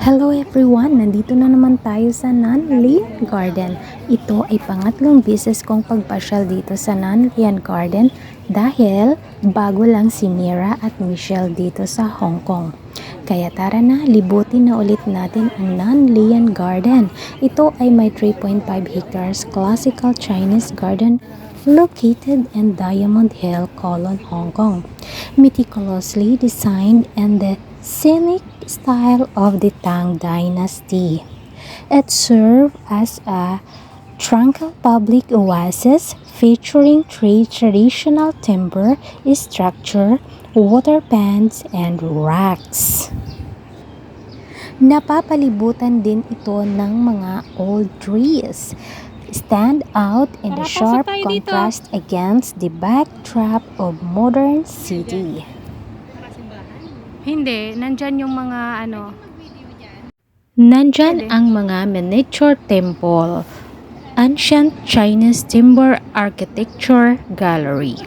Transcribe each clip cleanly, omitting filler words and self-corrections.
Hello everyone! Nandito na naman tayo sa Nanlian Garden. Ito ay pangatlong beses kong pagpasyal dito sa Nanlian Garden dahil bago lang si Mira at Michelle dito sa Hong Kong. Kaya tara na, libutin na ulit natin ang Nanlian Garden. Ito ay may 3.5 hectares classical Chinese garden located in Diamond Hill, Kowloon, Hong Kong. Meticulously designed in the scenic style of the Tang Dynasty. It served as a tranquil public oasis featuring three traditional timber structure, water pans, and racks. Napapalibutan din ito ng mga old trees. Stand out in the sharp contrast against the backdrop of modern city. Hindi, nandyan yung mga Nandyan ang mga miniature temple, ancient Chinese timber architecture gallery.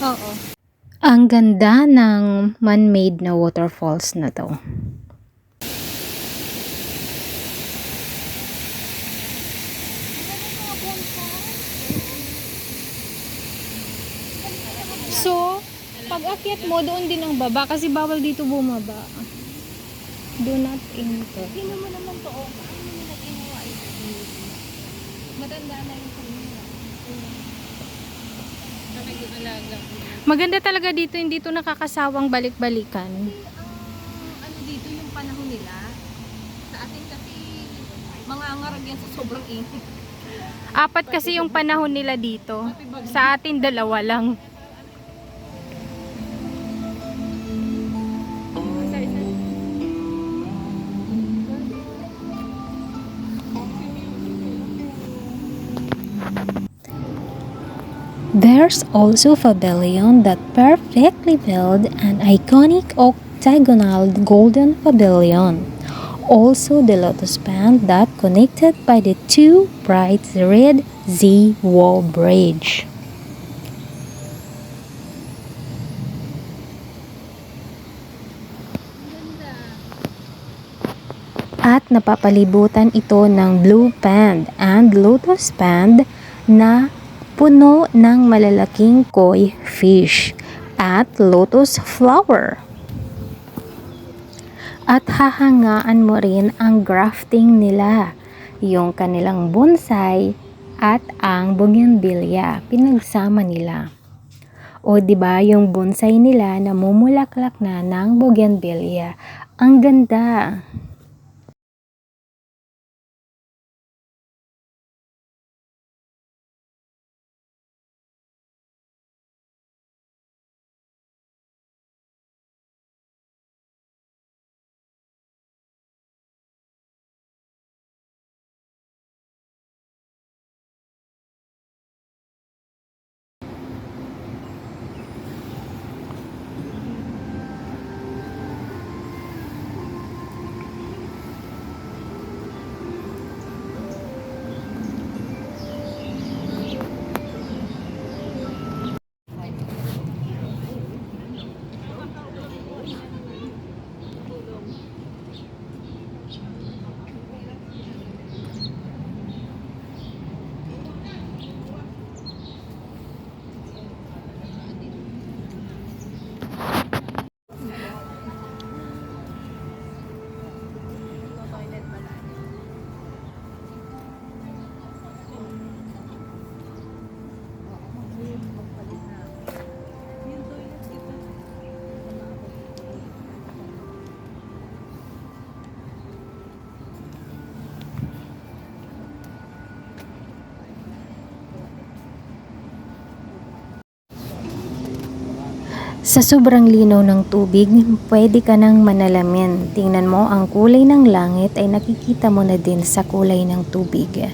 Oo. Ang ganda ng man-made na waterfalls na to. So, pag akyat mo, doon din ang baba kasi bawal dito bumaba. Do not enter. Tingnan mo naman to, oh. Paano mo nila ginawa ito? Matanda na yung kanina. Maganda talaga dito, hindi to nakakasawang balik-balikan. Ano dito yung panahon nila? Sa atin kasi mga ngarag yan sa sobrang init. Apat kasi yung panahon nila dito. Sa atin, dalawa lang. There's also a pavilion that perfectly built an iconic octagonal golden pavilion. Also the lotus pond that connected by the two bright red Z wall bridge. At napapalibutan ito ng blue pond and lotus pond na puno ng malalaking koi fish at lotus flower. At hahangaan mo rin ang grafting nila, yung kanilang bonsai at ang bougainvillea, pinagsama nila. O di ba yung bonsai nila namumulaklak na ng bougainvillea. Ang ganda! Sa sobrang linaw ng tubig, pwede ka nang manalamin. Tingnan mo, ang kulay ng langit ay nakikita mo na din sa kulay ng tubig.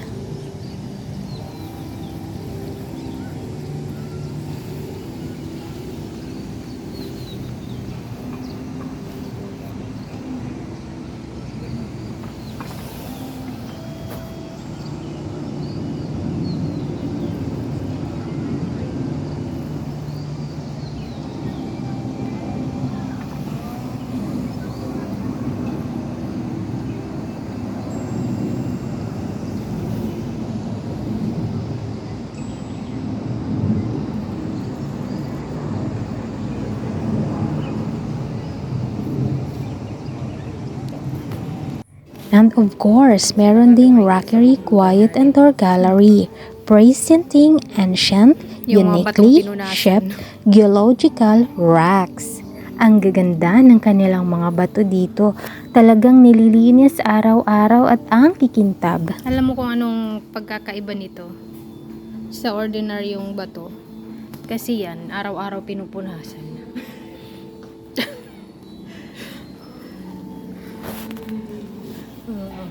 And of course, meron ding Rockery Quiet and Door Gallery, presenting ancient, Yung mga batong uniquely pinunasan. shaped geological rocks. Ang gaganda ng kanilang mga bato dito. Talagang nililinis araw-araw at ang kikintab. Alam mo kung anong pagkakaiba nito sa ordinaryong bato? Kasi yan, araw-araw pinupunasan. Oo.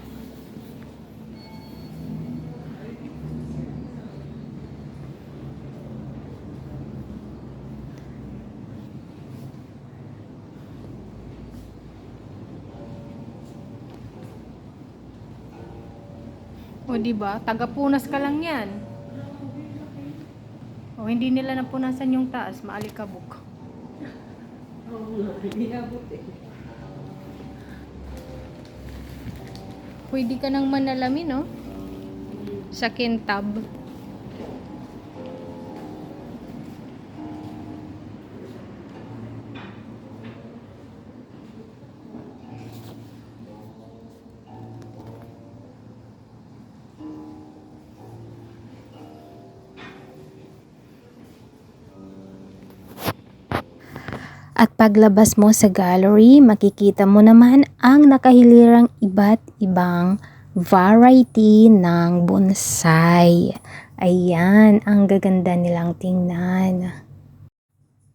O diba, tagapunas ka lang yan. O hindi nila napunasan yung taas, maalikabok. Pwede ka nang manalamin, no? Sa kintab. At paglabas mo sa gallery, makikita mo naman ang nakahilirang iba't ibang variety ng bonsai. Ayan, ang gaganda nilang tingnan.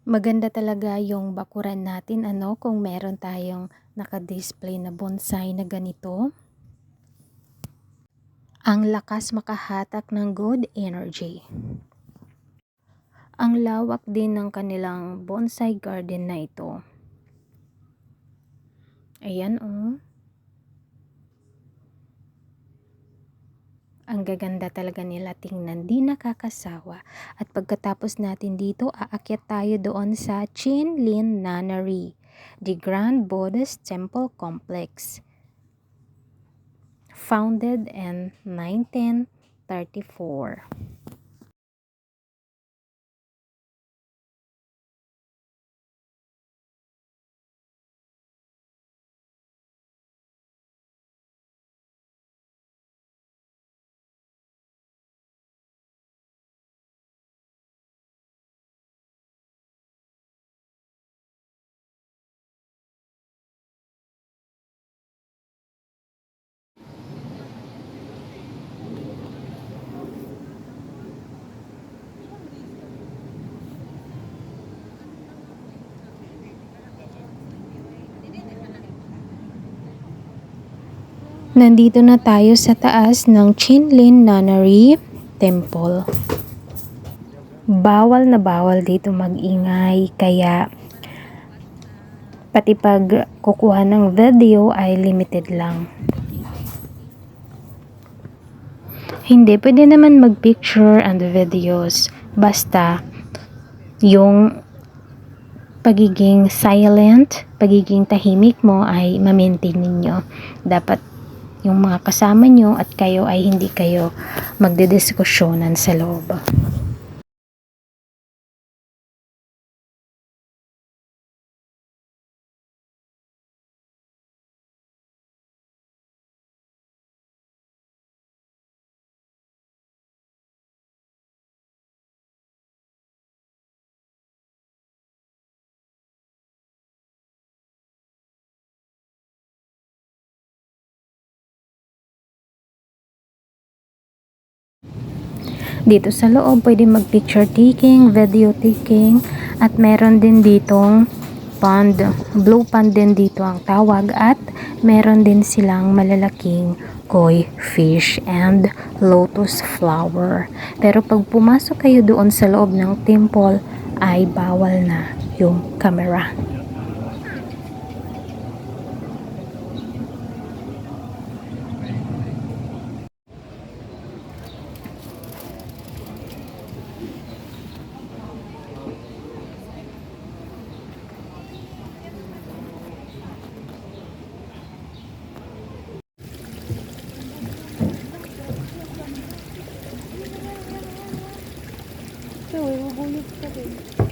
Maganda talaga yung bakuran natin, kung meron tayong naka-display na bonsai na ganito. Ang lakas makahatak ng good energy. Ang lawak din ng kanilang bonsai garden na ito. Ayan, oh. Ang gaganda talaga nila tingnan, di nakakasawa. At pagkatapos natin dito, aakyat tayo doon sa Chinlin Nunnery, the Grand Buddhist Temple Complex. Founded in 1934. Nandito na tayo sa taas ng Chinlin Nunnery Temple. Bawal na bawal dito mag-ingay, kaya pati pag kukuha ng video ay limited lang. Hindi, pwede naman mag-picture and videos. Basta yung pagiging silent, pagiging tahimik mo ay ma-maintain ninyo. Dapat yung mga kasama nyo at kayo ay hindi kayo magdidiskusyonan sa loob. Dito sa loob, pwede mag-picture taking, video taking, At meron din ditong pond, blue pond din dito ang tawag, at meron din silang malalaking koi fish and lotus flower. Pero pag pumasok kayo doon sa loob ng temple ay bawal na yung camera. So, mabuyog ka din.